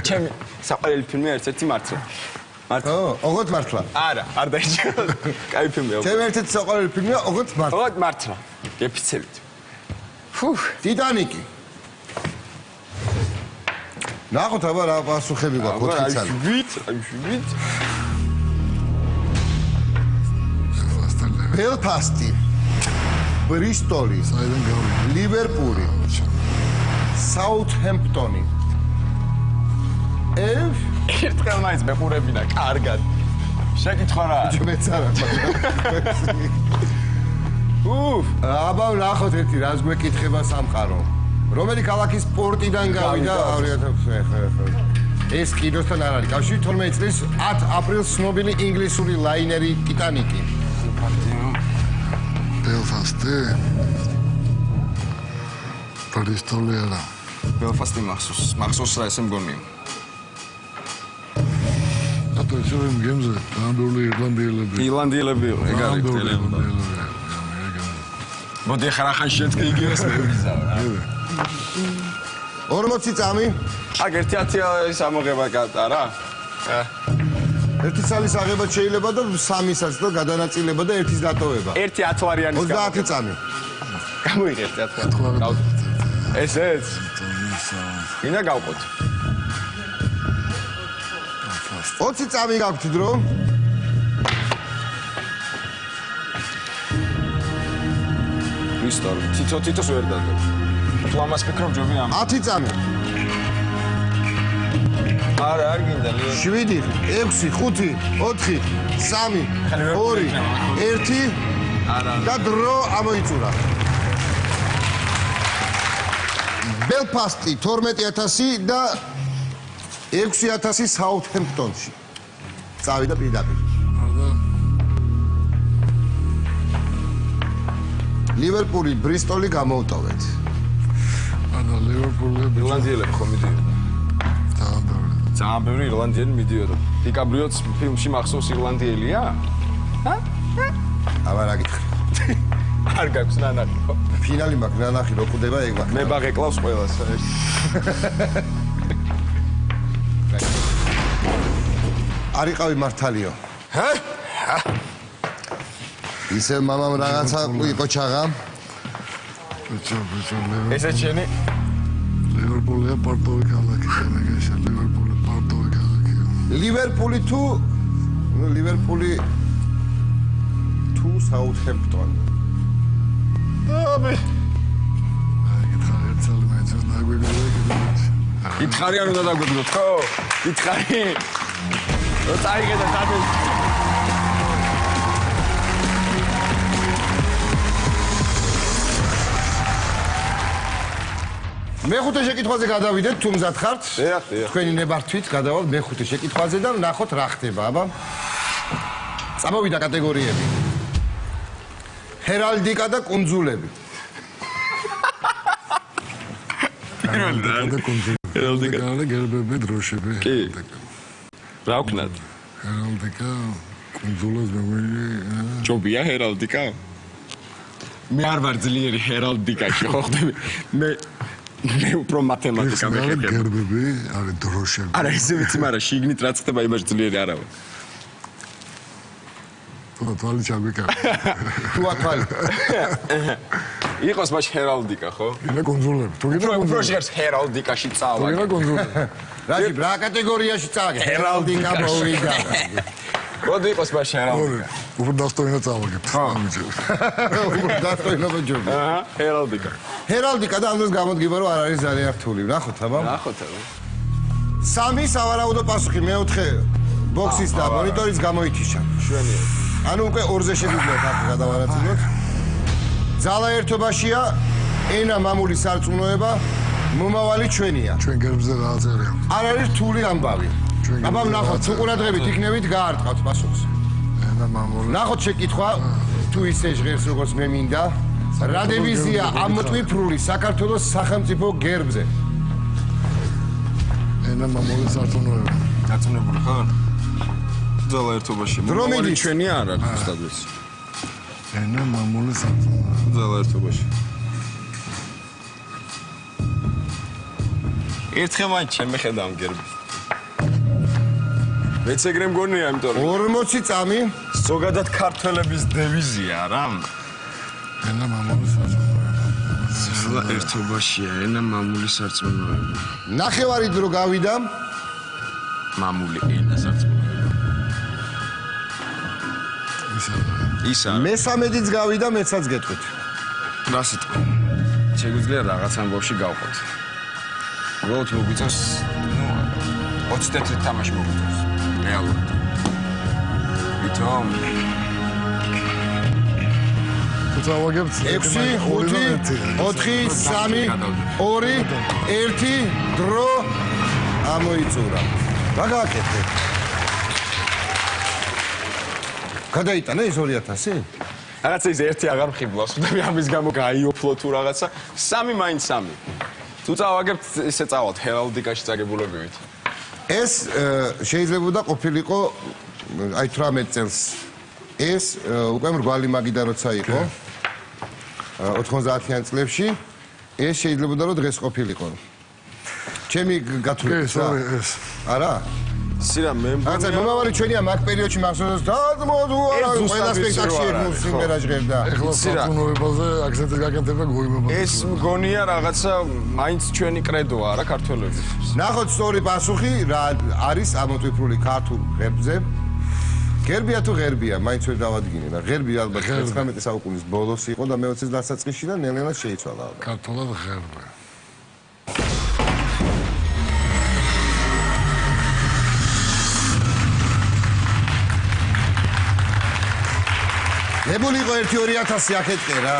ჩემი საყვარელი ფილმი ერთ-ერთი მართლა ოღონდ მართლა არა არ დაიჭირა კაი ფილმია ჩემი ერთ-ერთი საყვარელი ფილმია ოღონდ მართლა ოღონდ მართლა გეფიცებით ტიტანიკი. ნახოთ აბა რა პასუხები გვაქვს 4 წელი. შვიდ. ბელფასტი. ბრისტოლი. ლივერპული. საუთჰემპტონი. ერთხელ მაინც მეყურებინა კარგად. შეკითხვა რა არის? მეც არა. აბა ნახოთ ერთი რას გვეკითხება სამყარო. რომელი ქალაქის პორტიდან გავიდა 2006 ეს კიდოსთან არ არის კავშირი 12 წლის 10 აპრილს ცნობილი ინგლისური ლაინერი ტიტანიკი. ბელფასტი. ბრისტოლი არა. ბელფასტი მახსოვს რა ესე მგონია. ატო ისე გემზე ანდული ირლანდიელები იყო ეგ არის ტელევიზია. მოდი ხარ ახან შენც კი იგივეს მევიზავ რა. 40 წამი. აქ 1-10 ამოღება გატარა. ერთი წალის აღება შეიძლება და 3-საც და გადანაწილება და ერთის დატოვება. 1-10 ვარიანტი. 30 წამი. გამოიღეთ 10. ესეც. ინა გავყოთ. 20 წამი გაქვთ დრო. ისტორი. თითოს ვერ დადგა. ლამას ფიქრობ ჯობია ამ. 10 წამი. არა, არ გინდა ლიო. 7, 6, 5, 4, 3, 2, 1 და დრო ამოიწურა. ბელფასტი 12000 და 6000 საუთჰემპტონში. წავიდა პირდაპირ. ლივერპული, ბრისტოლი გამოვტოვეთ. არა, ლივერპული ირლანდიელები ხომ მიდიოდა? ძალიან ბევრი ირლანდიელი მიდიოდა. დიკაბრიოც ფილმში მახსოვს ირლანდიელია? აბა რა გითხრა? არ გაქვს ნანახი ხო? ფინალი მაქვს ნანახი რო ხვდება ეგ მაქვს. მე ბაღეკლავს ყველას. არიყავი მართალიო. ჰა? ისე მამამ რაღაცა იყო ჩაღა. ესე ჩენი ლივერპულია პარტოვი ქალაქი, შენეგეშა ლივერპული პარტოვი ქალაქი. ლივერპული თუ საუთჰემპტონ. აბე გითხარი ერთხელ მეც დაგვიგებია. გითხარი არ უნდა დაგვიგდოთ ხო? გითხარი. რო წაიგე და დადე. მეხუთე შეკითხვაზე გადავიდეთ, თუ მზად ხართ? დიახ. თქვენი ნებართვით გადავალთ მეხუთე შეკითხვაზე და ნახოთ რა ხდება, აბა. წამოვიდა კატეგორიები. ჰერალდიკა და კუნძულები. ჰერალდიკა და გერბები, დროშები. კი. რა ვქნათ? ჰერალდიკა, კუნძულებს მეგონი. ჯობია ჰერალდიკა? მე არ ვარ ძლიერი ჰერალდიკაში, ხო ხდები? მე უფრო მათემატიკა მეხება. გერბები, არის დროშები. არა, ესე ვიცი, მაგრამ შიგნით რაც ხდება, იმაში ძლიერი არა ვარ. თვალი ჩაგვიკა. თუ ათვალი. იყოს მაშ ჰერალდიკა, ხო? ინა კონძულები. თუ გინდა უფრო შეგერს ჰერალდიკაში წავა. თუ გინდა კონძულები. რაში რა კატეგორიაში წავაგე? ჰერალდიკა მოვიდა. მოდი იყოს მაშ ჰერალდიკა. უფრო დასტოინა წავაგებ. უფრო დასტოინა ჯობია. აჰა, ჰერალდიკა. ჰერალდიკა და ამ დროს გამოდგება რომ არ არის ძალიან რთული. ნახოთ, აბა. ნახოთ, აბა. 3 სავარაუდო პასუხი, მეოთხე ბოქსის და მონიტორის გამოითიშა. შვენია. ანუ უკვე 2-ზე შევიდეთ აქ გადავარაცინოთ. ძალა ერთობაშია, ენა მამული სარწმუნოება, მომავალი ჩვენია. ჩვენ გერბზე რა აწერია? არ არის რთული ამბავი. აბა ნახოთ, თუ ყურადღებით იქნებით, გაარტყავთ პასუხს. ენა მამული. ნახოთ შეკითხვა, თუ ისე ჟღერს როგორც მე მინდა. რა დივიზია ამოტვიფრული საქართველოს სახელმწიფო გერბზე? ენა მამული სარწმუნოება. დაწუნებული ხარ? ძალა ერთობაში. დრო მიდის. ჩვენია არა, სტადიის. ენა მამული სარწმუნოება. ძალა ერთობაში. ერთხელ მაინც ჩემი ხედა ამ გერბს. მეც ეგრე მგონია, იმიტომ რომ 40 წამი. ზოგადად ქართველების დევიზია რა. ენა მამული სარწმუნოება. ძალა ერთობაშია, ენა მამული სარწმუნოება. ნახევარი დრო გავიდა. მამული ენა სარწმუნოება. ისა. მესამედიც გავიდა, მეცაც გეტყვით. რა სიტყვა? შეგვიძლია რაღაც ამბავში გავყოთ. უბრალოდ მოგვიწევს, 20 თეთრი თამაში მოგვიწევს. რეალურად. ვითომ წავაგებთ 6, 5, 4, 3, 2, 1 დრო ამოიწურა. რა გააკეთეთ? გადაიტანა ეს 2000? რაღაცა ის ერთი აღარ მხიბლავს, და მე ამის გამო გაიოფლო თუ რაღაცა, 3 მაინც 3. თუ წავაგებთ, ისე წავალთ ჰერალდიკაში წაგებულებივით. ეს შეიძლება ყოფილიყო აი 18 წელს. ეს უკვე მრგვალი მაგიდა როცა იყო 90-იან წლებში, ეს შეიძლება რომ დღეს ყოფილიყო. ჩემი გათვლით არა? სირა მე ანუ მომავალი ჩვენია მაგ პერიოდში მახსოვს დაადმოდუ არა ყველა სპექტაკლში ეგ სიმღერა ჟღერდა. ეხლა საწუნოებაზე აქცენტი გაკეთება გოიმება. ეს მგონია რაღაცა მაინც ჩვენი კრედოა რა ქართველების. ნახოთ სწორი პასუხი რა არის ამოტვიფრული ქართულ ღერბზე. ღერბია თუ ღერბია, მაინც ვერ დავადგინე და ღერბი ალბათ 19 საუკუნის ბოლოს იყო და მე-20-ის დასაწყისში და ნელ-ნელა შეიცვალა ალბათ. ქართულად ღერბი. ნებული იყო 1-2000 აქეთკე რა.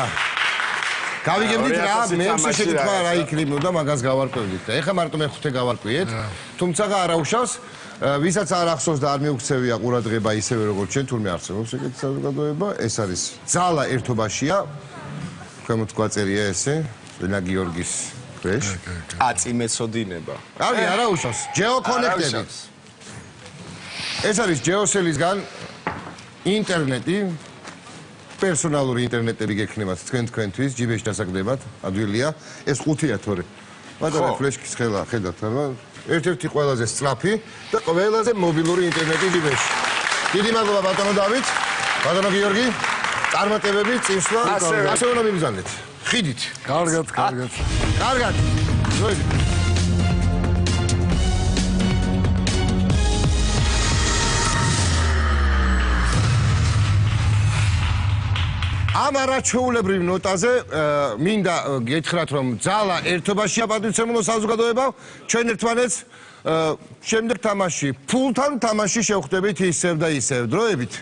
გავიგებდით რა, მე-20 შეკითხვა რა იქნებოდა, მაგას გავარკვევდით და ეხლა მარტო მე-5 გავარკვიეთ. თუმცა არა უშავს, ვისაც არ ახსოვს და არ მიუქცევია ყურადღება ისევე როგორც ჩვენ, თურმე არსებობს ეგეთი საზოგადოება, ეს არის ძალა ერთობაშია. ქვემოთ გვაწერია ესე, ენა გიორგის ქვეშ. აწი მეცოდინება. კარგი, არა უშავს. ჯეოკონექტები. ეს არის ჯეოსელისგან ინტერნეტი. პერსონალური ინტერნეტები გექნებათ თქვენთვის, ჯიბეში დასაგდებათ, ადვილია. ეს 5-ია თორე. მაგრამ ფლეშკის ხელა ხედავთ, რა? ერთ-ერთი ყველაზე სწრაფი და ყველაზე მობილური ინტერნეტი ჯიბეში. დიდი მადლობა ბატონო დავით, ბატონო გიორგი. წარმატებები, წინსვლა, ასე უნდა მიმგზავნეთ. ხიდით. კარგად. კარგად. ზოგი. ამ არაჩვეულებრივ ნოტაზე მინდა გითხრათ რომ ძალა ერთობაშია პატრიცემულო საზოგადოება ჩვენ ერთმანეთს შემდეგ თამაში ფულთან თამაში შევხვდებით ისევ და ისევ დროებით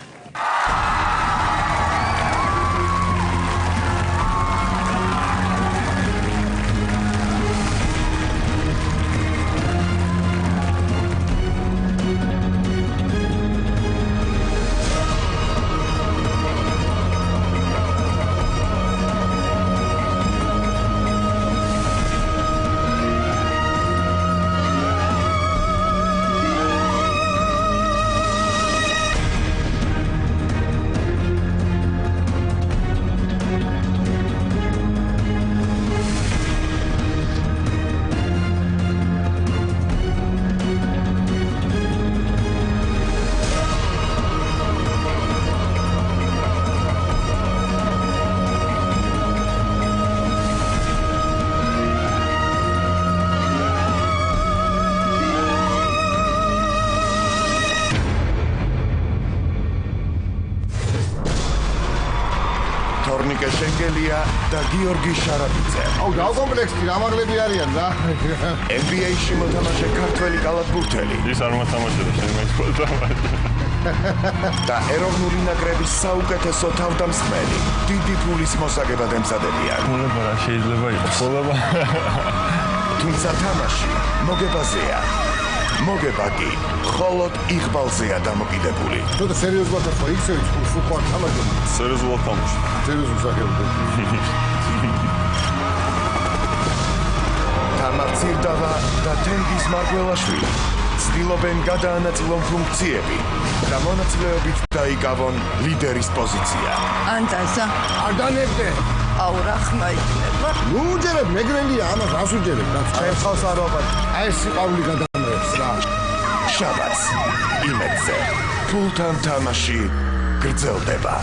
თორნიკე შენგელია და გიორგი შარაბიძე. აუ გავკომპლექსი რამაღლები არიან რა. NBA-ში მოთამაშე ქართველი კალათბურთელი. ის არ მოთამაშედა, შენ მაინც მოთამაშე. და ეროვნული ნაკრების საუკეთესო თავდამსხმელი. დიდი ფულის მოსაგებად ემზადებიან. ფულება რა შეიძლება იყოს? ფულება. თუმცა თამაში მოგებაზეა. მოგება კი მხოლოდ იღბალზეა დამოკიდებული. ცოტა სერიოზულად ხო იქცევით ხო თამაში. სერიოზულად თამაში. სერიოზულ საკითხებზე. თამარცირდავა და თენგიზ მარგველაშვილი ცდილობენ გადაანაწილონ ფუნქციები და მონაწილეობით დაიკავონ ლიდერის პოზიცია. ანტაზა არ დანებდე. აუ რა ხმა იქნება? ნუ უჯერებ მეგრელია ამას რას უჯერებ და ხალხს არ ვაბად. აი ეს სიყვარული გადამრევს რა. შაბათს იმედზე ფულთან თამაში გრძელდება.